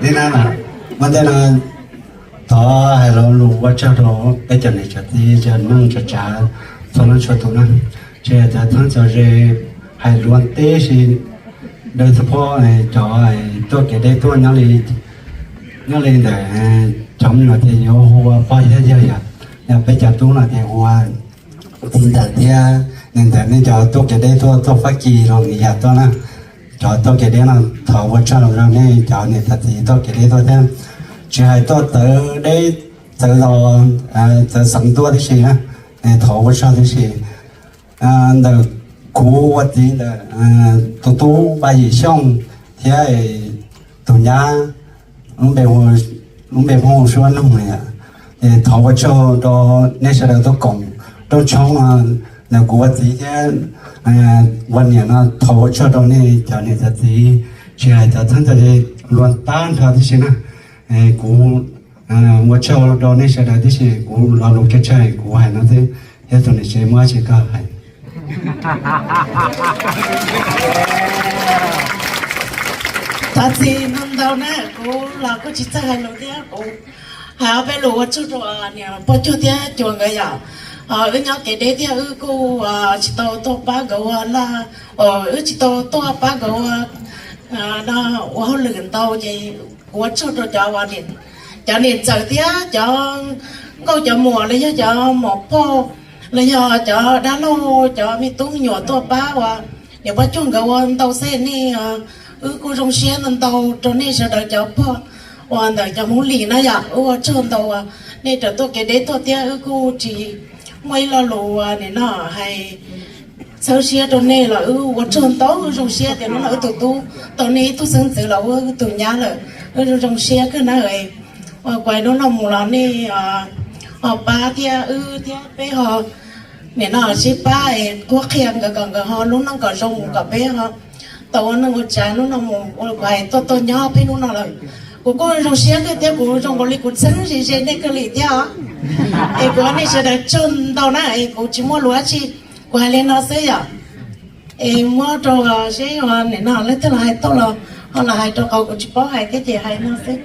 nên là mà đây là đó hay là lũ quá cho đó bây giờ này cho đi cho nâng cho trả cho nó cho tụi nó chơi cho thằng cho rể hay luôn té thì đời thứ po này cho tôi cái đây tôi nó lên để trong là thì nhiều hoa bao nhiêu giờ nhà bây giờ tôi là thì hoa tin thật thì nên thế nên cho tôi cái đây tôi phát kỳ rồi nhà tôi nè cho tôi cái đấy là thọ vật cho rồi này cho này thật thì tôi cái đấy tôi thêm chỉ hay tôi tới đây tới rồi tới sống tôi thì gì á thọ vật cho thì gì được cú vật gì là tu bài gì xong thì tụi nhà lúc bé hôm xuân hôm này thì thọ vật cho đó nên sẽ được tôi cộng tôi trong là cú vật gì thếวันนี้นะทว่าชดนี่จากนี่จะที่เชื่อจะทั้งจะล้วนต้านทว่าที่สินะกูว่าชดนี่เชื่อที่สิกูเราลูกแค่กูให้นะที่เฮ้ยตอนนี้เชื่อมั่วเชื่อก็ให้ถ้าที่นั่นเราเนี่ยกูเราก็จิตใจเราเนี่ยกูหาไปรู้ว่าชุดเนี่ยพอชุดเนี่ยจวงกันอย่างnhau cái đấy thì cô chỉ to ba gấu là chỉ to ba gấu nó hoa lửa tàu vậy hoa cho rồi cho nên giờ thì cho câu cho mùa lấy cho một po lấy cho đá lô cho mi tung nhỏ to ba và nếu mà chung gấu tàu xe này cô trong xe nên tàu cho nên sẽ đợi cho po và đợi cho muốn lì nó vậy cho tàu nên cho tôi cái đấy tôi thì cô chỉ mấy lo lù này nó hay sau xe trong này là vật trơn tố trong xe thì nó là tụi tu tụi này tôi sinh từ lâu tụi nhà là trong xe cái này quay nó nằm một lần này ba thì thì bé họ này nó chỉ ba có khen cái họ lúc nó có rong cả bé họ tàu nó một trái nó nằm một quay tôi nhỏ bé nó là cô trong xe cái tiếng cô trong cái lịch cô sinh gì này cái lịch theo cô này sẽ được chôn đâu nè cô chỉ mua lúa chi cô hay lên nó sẽ vậy mua trâu sẽ này nó lấy tới là hai tô là hoặc là hai trâu cô chỉ có hai cái gì hai nó sẽ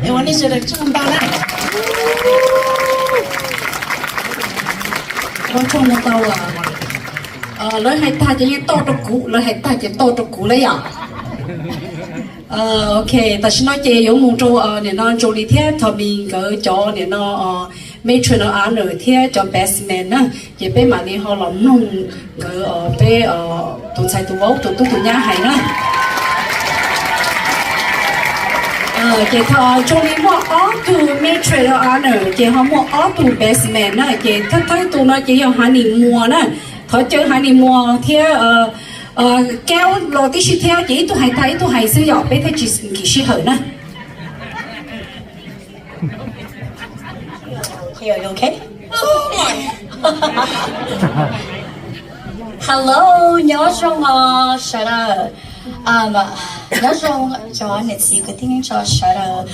cô này sẽ được chôn đâu nè con chôn nó đâu lấy hai ta chỉ tô trâu cũ lấy hai ta chỉ tô trâu cũ lấy à ok, ta xin nói chơi giống mong cho nên nó cho đi theo thọ mình cái cho nên nó mấy chuyện nó ăn rồi theo cho best man á, chỉ bé mà đi họ làm nông cái bé tụi sai tụi bố tụi nhà hay nữa. Chỉ thọ cho đi mua ó tụi mấy chuyện nó ăn rồi, chỉ họ mua ó tụi best man á, chỉ thấy tụi nó chỉ họ đi mua nè, thọ chơi họ đi mua theo kéo lò tí xí theo chỉ tôi hay thấy tôi hay sử dụng bé thấy chỉ xí hở nè. Here, you okay? Oh my! Hello, nhớ trong shut up. Nhớ trong cho anh chị cái tiếng cho shut up.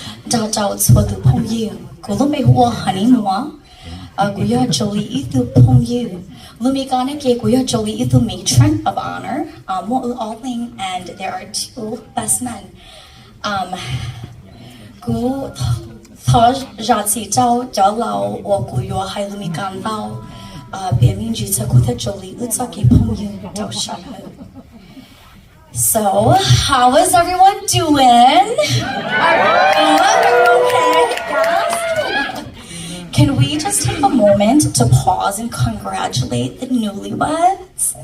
Cho số từ phong yêu. Cô lúc mấy hoa honey mua. Cô yêu Jolie ít từ phong yêu. Lúc mấy con này cô yêu Jolie ít từ matron of honor. More all thing and there are two best men. Cô thọ ra chỉ cho lâu và cô yêu hai lúc mấy con lâu. Bé mình chỉ cho cô thấy Jolie ít cho cái phong yêu cho shut up. So, how is everyone doing? Are you okay? Yes? Can we just take a moment to pause and congratulate the newlyweds?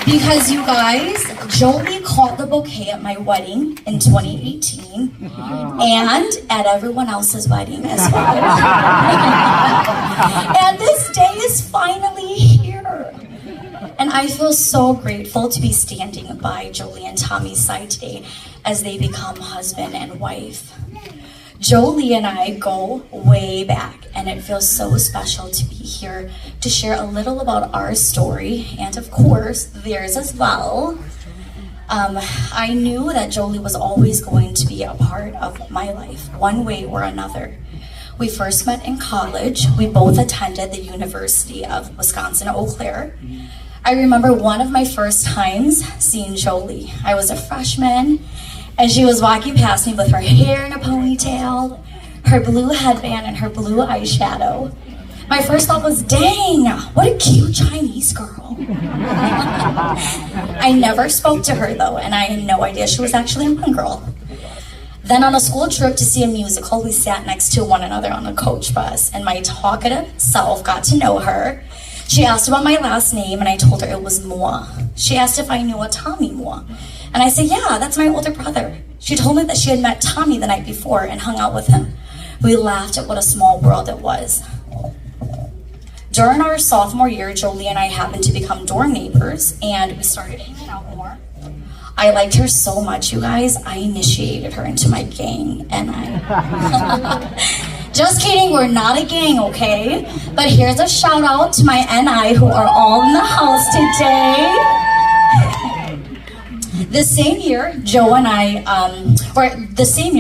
Because you guys, Jolie caught the bouquet at my wedding in 2018 and at everyone else's wedding as well. And this day is finally here. And I feel so grateful to be standing by Jolie and Tommy's side today as they become husband and wife. Jolie and I go way back, and it feels so special to be here to share a little about our story, and of course, theirs as well. I knew that Jolie was always going to be a part of my life, one way or another. We first met in college. We both attended the University of Wisconsin-Eau Claire. I remember one of my first times seeing Jolie. I was a freshman, and she was walking past me with her hair in a ponytail, her blue headband, and her blue eyeshadow. My first thought was, dang, what a cute Chinese girl. I never spoke to her though, and I had no idea she was actually a Hmong girl. Then on a school trip to see a musical, we sat next to one another on a coach bus, and my talkative self got to know her. She asked about my last name, and I told her it was Moa. She asked if I knew a Tommy Moa, and I said, yeah, that's my older brother. She told me that she had met Tommy the night before and hung out with him. We laughed at what a small world it was. During our sophomore year, Jolie and I happened to become dorm neighbors, and we started hanging out more. I liked her so much, you guys. I initiated her into my gang, and just kidding, we're not a gang, okay? But here's a shout out to my NI who are all in the house today. The same year,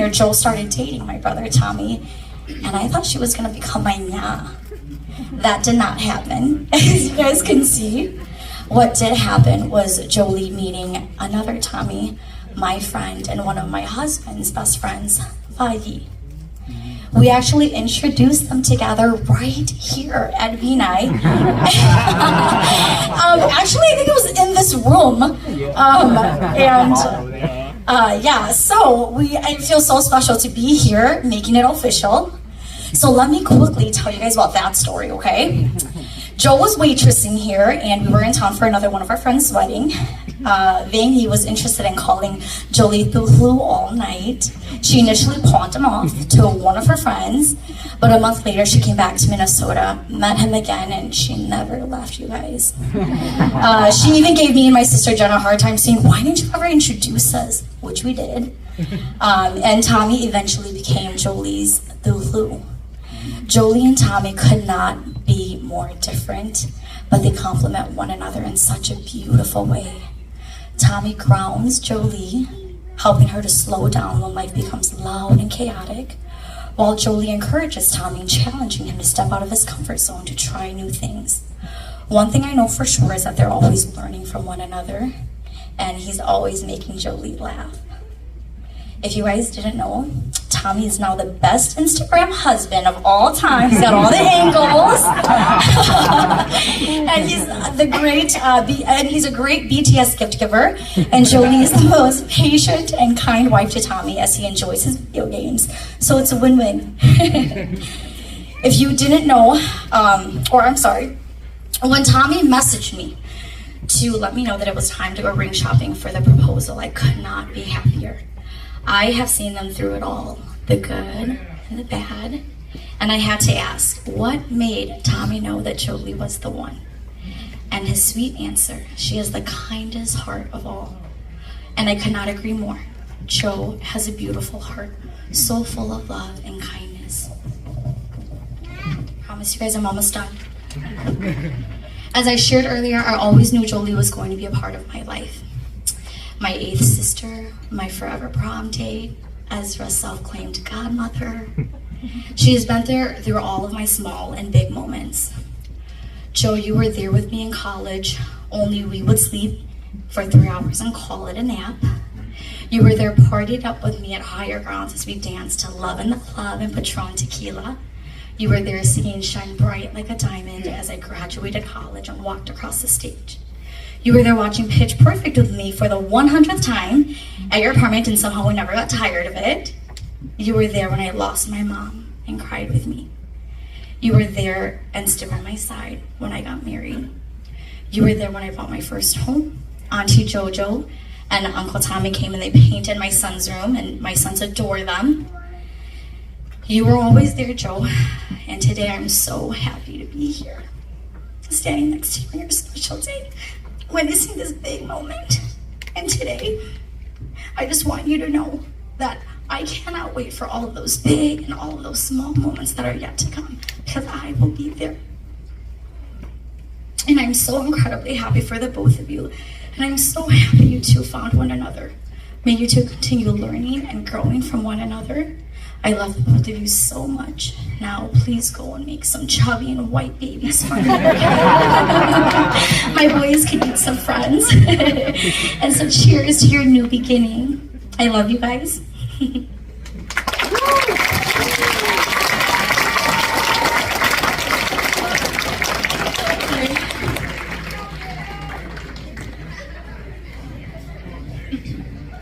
Joe started dating my brother Tommy, and I thought she was gonna become my nya. That did not happen, as you guys can see. What did happen was Jolie meeting another Tommy, my friend, and one of my husband's best friends, Fayi. We actually introduced them together right here at Vinay. Actually, I think it was in this room. So I feel so special to be here, making it official. So let me quickly tell you guys about that story, okay? Joe was waitressing here, and we were in town for another one of our friends' wedding. Vangy was interested in calling Jolie Thulu all night. She initially pawned him off to one of her friends, but a month later she came back to Minnesota, met him again, and she never left, you guys. She even gave me and my sister Jen a hard time saying, why didn't you ever introduce us? Which we did. And Tommy eventually became Jolie's Thulu. Jolie and Tommy could not be more different, but they complement one another in such a beautiful way. Tommy grounds Jolie, helping her to slow down when life becomes loud and chaotic, while Jolie encourages Tommy, challenging him to step out of his comfort zone to try new things. One thing I know for sure is that they're always learning from one another, and he's always making Jolie laugh. If you guys didn't know, Tommy is now the best Instagram husband of all time. He's got all the angles, and he's a great BTS gift giver. And Jolie is the most patient and kind wife to Tommy as he enjoys his video games. So it's a win-win. If you didn't know, when Tommy messaged me to let me know that it was time to go ring shopping for the proposal, I could not be happier. I have seen them through it all, the good and the bad, and I had to ask, what made Tommy know that Jolie was the one? And his sweet answer, she has the kindest heart of all. And I could not agree more. Joe has a beautiful heart, so full of love and kindness. I promise you guys I'm almost done. As I shared earlier, I always knew Jolie was going to be a part of my life. My 8th sister, my forever prom date, Ezra's self-claimed godmother. She has been there through all of my small and big moments. Joe, you were there with me in college, only we would sleep for 3 hours and call it a nap. You were there partied up with me at Higher Grounds as we danced to Love in the Club and Patron Tequila. You were there singing Shine Bright Like a Diamond as I graduated college and walked across the stage. You were there watching Pitch Perfect with me for the 100th time at your apartment, and somehow we never got tired of it. You were there when I lost my mom and cried with me. You were there and stood by my side when I got married. You were there when I bought my first home. Auntie Jojo and Uncle Tommy came and they painted my son's room, and my sons adore them. You were always there, Joe, and today I'm so happy to be here, standing next to you on your special day, witnessing this big moment. And today, I just want you to know that I cannot wait for all of those big and all of those small moments that are yet to come, because I will be there. And I'm so incredibly happy for the both of you. And I'm so happy you two found one another. May you two continue learning and growing from one another. I love both of you so much. Now, please go and make some chubby and white babies for me. My boys can meet some friends. And so cheers to your new beginning. I love you guys.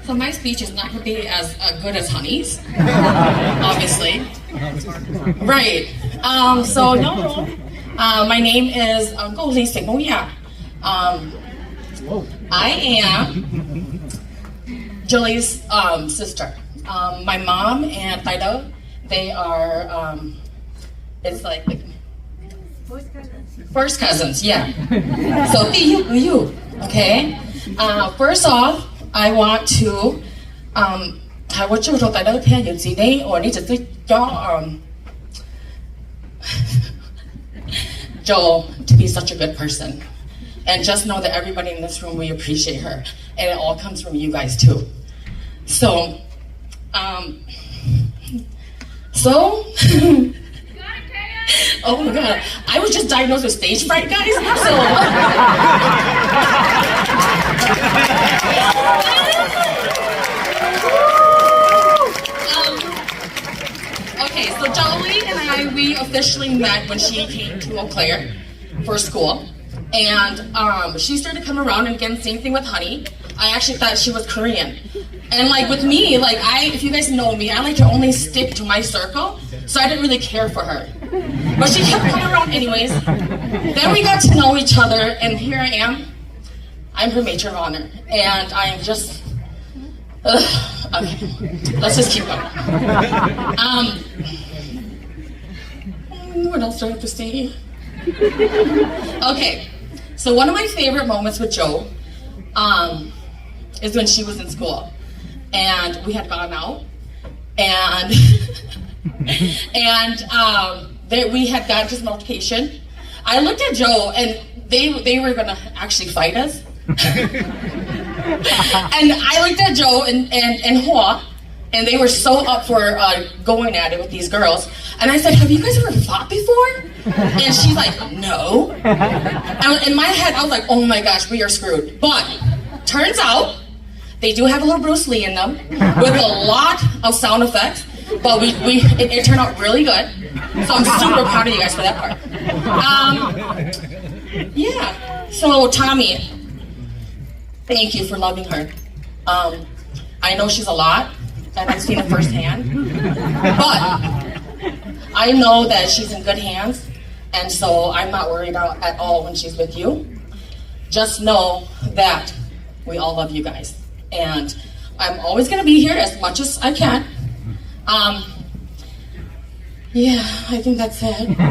So my speech is not going to be as good as Honey's, obviously. Right. So no. My name is Go Li Sing Ya. I am Julie's sister. My mom and Fido, they are it's like first cousins, yeah. So you, okay. First off, I want to 係我做咗第一個聽完自己，我呢就知咗Joel to be such a good person, and just know that everybody in this room, we appreciate her, and it all comes from you guys too. So, oh my God, I was just diagnosed with stage fright, guys. So. Okay, so Jolie and I, we officially met when she came to Eau Claire for school. And she started to come around, and again, same thing with Honey. I actually thought she was Korean. And like with me, like if you guys know me, I like to only stick to my circle, so I didn't really care for her. But she kept coming around anyways. Then we got to know each other, and here I am. I'm her matron of honor, and I'm just, okay, let's just keep going. What else do I have to say? Okay, so one of my favorite moments with Jo is when she was in school, and we had gone out, and we had gotten to some altercation. I looked at Jo, and they were gonna actually fight us. And I looked at Jo and Hua, and they were so up for going at it with these girls. And I said, have you guys ever fought before? And she's like, no. And in my head, I was like, oh my gosh, we are screwed. But turns out, they do have a little Bruce Lee in them with a lot of sound effects. But it turned out really good. So I'm super proud of you guys for that part. Yeah, so Tommy, thank you for loving her. I know she's a lot, and I've seen it firsthand. But I know that she's in good hands, and so I'm not worried at all when she's with you. Just know that we all love you guys, and I'm always gonna be here as much as I can. Yeah, I think that's it. Well,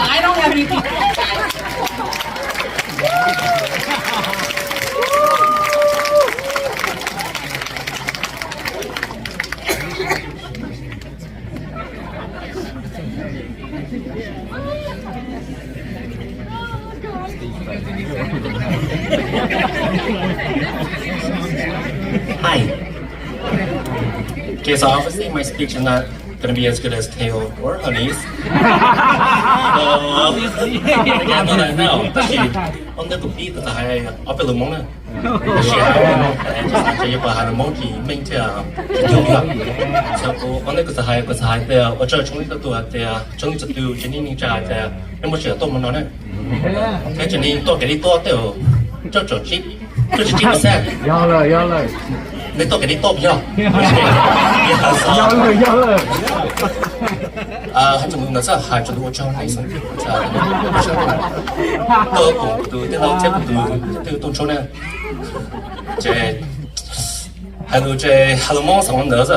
I don't have anything. Hi. Okay, so obviously my speech is not going to be as good as Kale or Honey's. Again, no, that now. But she, on the beat that I up in the morning. She had just actually had a monkey main to do that. So on the good side, because I there, or church only to do it there, only to do Jenny Jai there, and what she told me on it. Okay, Jenny, talk a little to church cheap. Church cheap is that. Yalla. 你多幾啲多咗，係仲有真係做到個張藝術，真係多個都啲老姐都動作呢，即係到即係到網上揾到啫。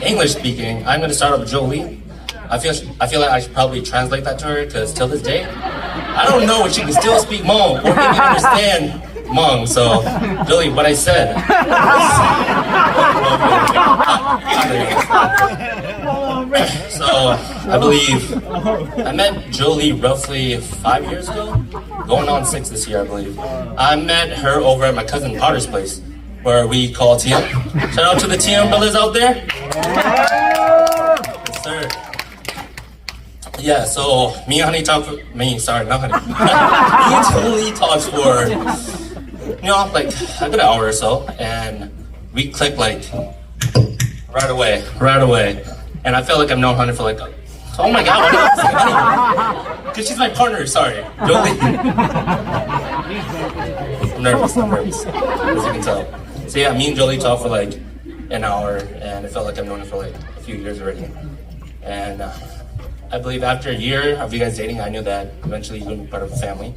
English speaking, I'm going to start off with Jolie. I feel like I should probably translate that to her because till this day, I don't know if she can still speak Hmong or even understand Hmong. So, Jolie, what I said. So I believe I met Jolie roughly 5 years ago, going on 6 this year, I believe. I met her over at my cousin Potter's place, where we call TM. Shout out to the TM brothers out there. Yes, sir. Yeah, so me and Honey talk for sorry, not Honey. Me and Jolie talked for like a good hour or so, and we clicked like right away. And I feel like I've known Honey for like, oh my God, why did I say Honey? Because she's my partner, sorry. Jolie. I'm nervous, as you can tell. So yeah, me and Jolie talked for like an hour, and I felt like I've known her for like a few years already. And I believe after a year of you guys dating, I knew that eventually you're going to be part of a family.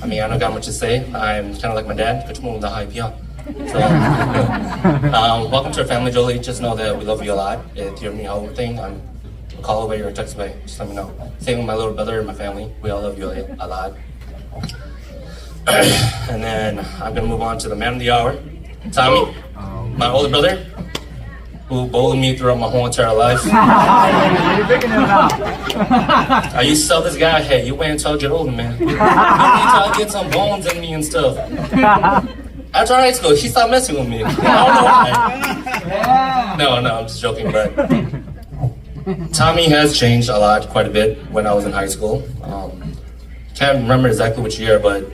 I mean, I don't got much to say. I'm kind of like my dad. So, welcome to our family, Jolie. Just know that we love you a lot. If you're me whole thing, I'm a call away or a text away. Just let me know. Same with my little brother and my family. We all love you a lot. And then I'm gonna move on to the man of the hour, Tommy, my older brother, who bullied me throughout my whole entire life. I used to tell this guy, hey, you wait until I get older, man. You wait until I get some bones in me and stuff. After high school, she stopped messing with me. I don't know why. No, I'm just joking, but Tommy has changed a lot, quite a bit, when I was in high school. Can't remember exactly which year, but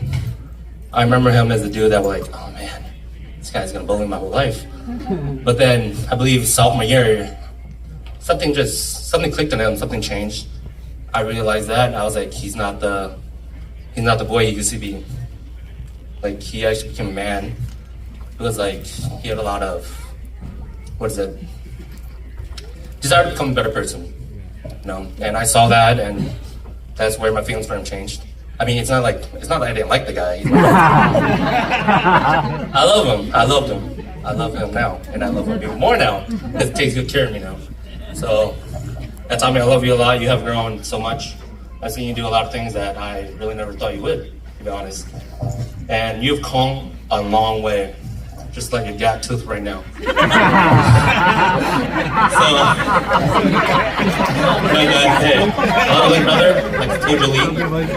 I remember him as a dude that was like, oh man, this guy's gonna bully my whole life. But then, I believe sophomore year, something clicked on him, something changed. I realized that, and I was like, he's not the boy he used to be. Like, he actually became a man. It was like, he had a lot of, desire to become a better person, And I saw that, and that's where my feelings for him changed. I mean, it's not that I didn't like the guy. I love him. I loved him. I love him now, and I love him even more now, because he takes good care of me now. So, Tommy, I love you a lot. You have grown so much. I've seen you do a lot of things that I really never thought you would, to be honest. And you've come a long way, just like your gap tooth right now. Hey, brother, like I told you,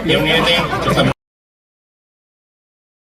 you don't need anything, just let me